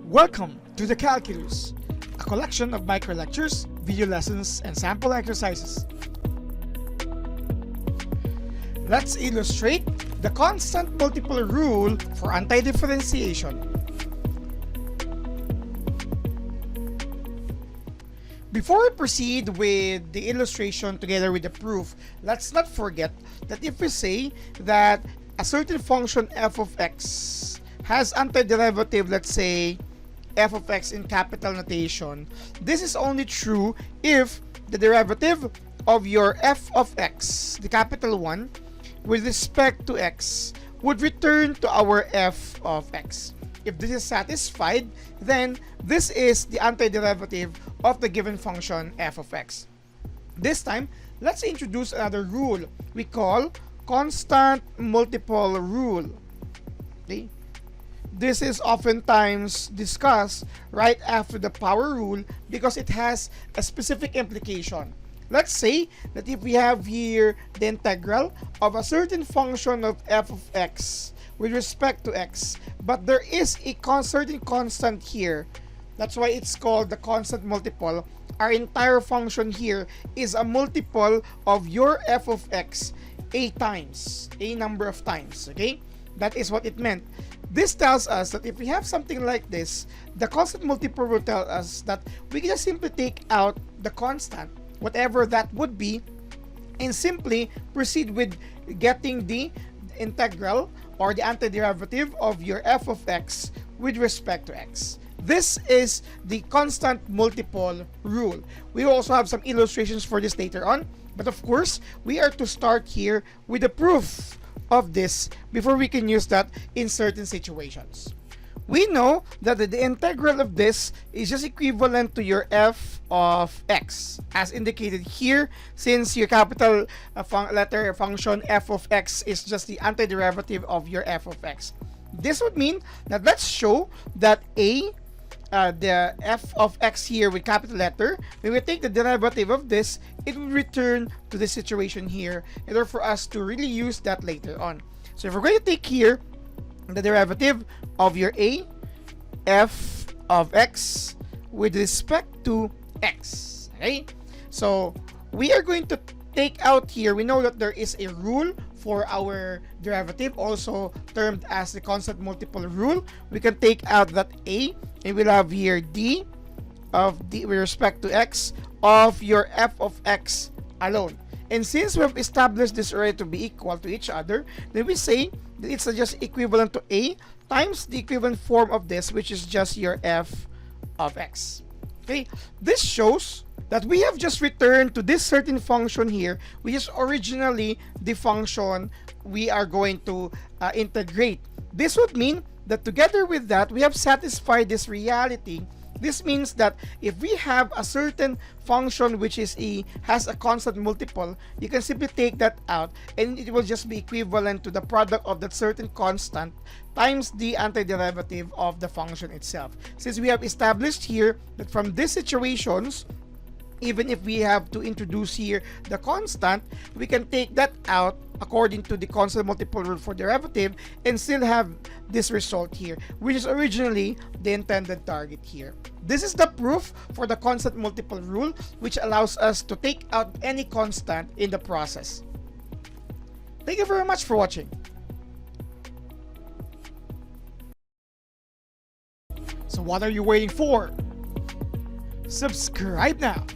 Welcome to the Calculus, a collection of micro lectures, video lessons, and sample exercises. Let's illustrate the constant multiple rule for antidifferentiation. Before we proceed with the illustration together with the proof, let's not forget that if we say that a certain function f of x has antiderivative, let's say f of x in capital notation, this is only true if the derivative of your f of x, the capital one, with respect to x would return to our f of x. If this is satisfied, then this is the antiderivative of the given function f of x. This time, let's introduce another rule we call constant multiple rule. Okay? This is oftentimes discussed right after the power rule because it has a specific implication. Let's say that if we have here the integral of a certain function of f of x with respect to x, but there is a certain constant here. That's why it's called the constant multiple. Our entire function here is a multiple of your f of x a number of times. Okay, that is what it meant. This tells us that if we have something like this, the constant multiple will tell us that we can just simply take out the constant, whatever that would be, and simply proceed with getting the integral or the antiderivative of your f of x with respect to x. This is the constant multiple rule. We will also have some illustrations for this later on, but of course, we are to start here with the proof of this before we can use that in certain situations. We know that the integral of this is just equivalent to your f of x, as indicated here, since your capital letter function f of x is just the antiderivative of your f of x. This would mean that let's show that the f of x here with capital letter, when we take the derivative of this, it will return to this situation here in order for us to really use that later on. So if we're going to take here the derivative of your f of x with respect to x, okay? So we are going to take out here, we know that there is a rule for our derivative, also termed as the constant multiple rule. We can take out that a, and we'll have here d of d with respect to x of your f of x alone. And since we have established this already to be equal to each other, then we say that it's just equivalent to a times the equivalent form of this, which is just your f of x. Okay, this shows that we have just returned to this certain function here, which is originally the function we are going to integrate. This would mean that together with that, we have satisfied this reality. This means that if we have a certain function which is has a constant multiple, you can simply take that out and it will just be equivalent to the product of that certain constant times the antiderivative of the function itself. Since we have established here that from these situations, even if we have to introduce here the constant, we can take that out according to the constant multiple rule for derivative and still have this result here, which is originally the intended target here. This is the proof for the constant multiple rule, which allows us to take out any constant in the process. Thank you very much for watching. So what are you waiting for? Subscribe now.